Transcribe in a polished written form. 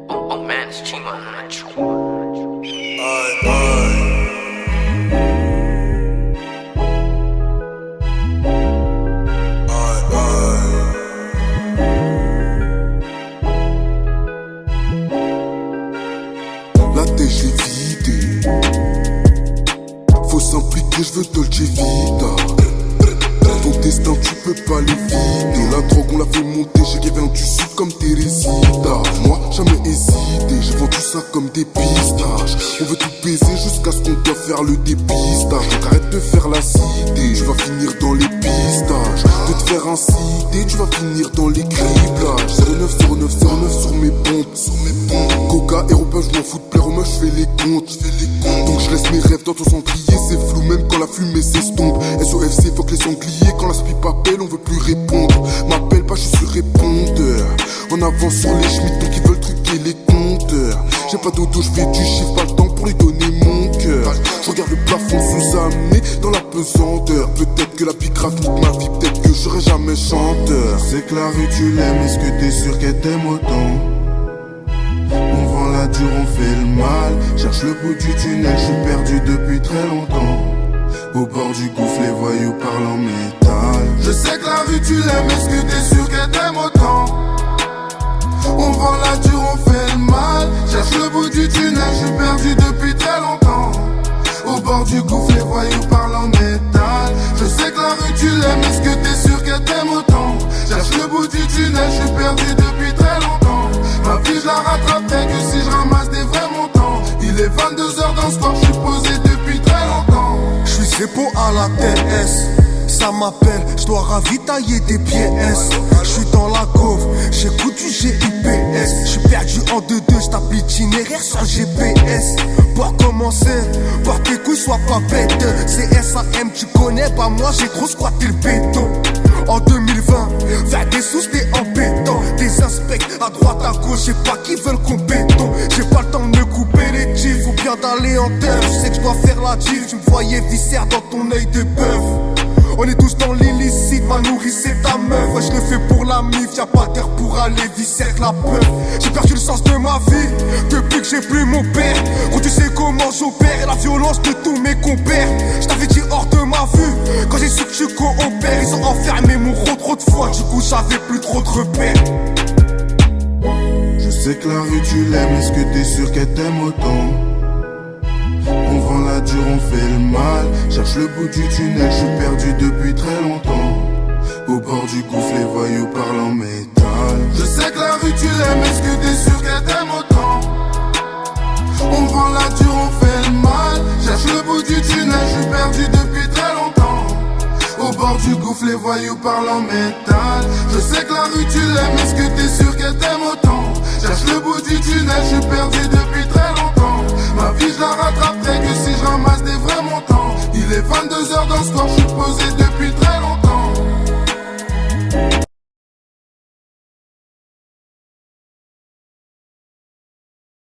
Oh man, it's Chima on that track. La tête je l'ai vidée. Faut s'impliquer, je veux Dolce Vita. Ton destin tu peux pas l'éviter. La drogue on l'a fait monter, j'ai qui vient du sud comme Teresita. Moi jamais hésité, j'ai vendu ça comme des pistaches. On veut tout baiser jusqu'à ce qu'on doit faire le dépistage. Donc arrête de faire la cité, tu vas finir dans les pistaches. De te faire inciter, tu vas finir dans les criblages. 09, 09, 09 sur mes pompes, Coca et repas, je m'en fous de plaire aux meufs, je fais les comptes. Donc je laisse mes rêves dans ton sanglier, c'est flou même quand la fumée s'estompe. SOFC, fuck les sangliers, quand la spip appelle, on veut plus répondre. M'appelle pas, je suis sur répondeur. En avance sur les schmitts, donc ils veulent truquer les compteurs. J'ai pas d'auto, je fais du chiffre, pas le temps pour lui donner mon cœur. Je regarde le plafond sous amené dans la pesanteur. Peut-être que la bicrave nique ma vie, peut-être que je serai jamais chanteur. C'est que la rue tu l'aimes, est-ce que t'es sûr qu'elle t'aime autant? On vend la dure, on fait le mal. Cherche le bout du tunnel, je suis perdu depuis très longtemps. Au bord du gouffre, les voyous parlent en métal. Je sais que la rue tu l'aimes, est-ce que t'es sûr qu'elle t'aime autant? On vend la dure, on fait le mal. Cherche le bout du tunnel, je suis perdu depuis très longtemps. Au bord du gouffre, les voyous parlent en métal. Je sais que la rue tu l'aimes, est-ce que t'es sûr qu'elle t'aime autant? Cherche le bout du tunnel, je suis perdu depuis très longtemps. Ma vie je la rattraperai que si je ramasse des vrais montants. Il est 22h dans ce soir, je suis posé depuis très longtemps. Je suis Zépo à la TS, ça m'appelle, je dois ravitailler des pièces. Je suis dans la gauve, j'écoute du GIPS. Je suis perdu en 2-2, je tape l'itinéraire sur GPS. Pour commencer, voir tes couilles sois pas bête. C'est SAM, tu connais pas moi, j'ai trop squatté le béton. En 2020, faire des sous t'es embêtant. Des inspects à droite à gauche, j'ai pas qui veulent compétent. J'ai pas le temps de me couper les tifs ou bien d'aller en terre. Je sais que je dois faire la gif, tu me voyais viscère dans ton œil de bœuf. On est tous dans l'illicite, ma nourrice c'est ta meuf. Ouais, je le fais pour la mif, y'a pas d'air pour aller viscère la peur. J'ai perdu le sens de ma vie, depuis que j'ai plus mon père. Quand tu sais comment j'opère et la violence de tous mes compères. Je t'avais dit hors de ma vue, quand j'ai su que tu coopères. Ils ont enfermé mon rôle trop de fois, du coup j'avais plus trop de repères. Je sais que la rue tu l'aimes, est-ce que t'es sûr qu'elle t'aime autant? On vend la dure, on fait le mal. Cherche le bout du tunnel, je suis perdu depuis très longtemps. Au bord du gouffre, les voyous parlent en métal. Je sais que la rue tu l'aimes, est-ce que t'es sûr qu'elle t'aime autant? On vend la dure, on fait le mal. Cherche le bout du tunnel, je suis perdu depuis très longtemps. Au bord du gouffre, les voyous parlent en métal. Je sais que la rue tu l'aimes, est-ce que t'es sûr qu'elle t'aime autant? Cherche le bout du tunnel, je suis perdu depuis très longtemps. Ma vie je la rattraperai que si je ramasse des vrais montants. Il est 22h dans ce soir, je suis posé depuis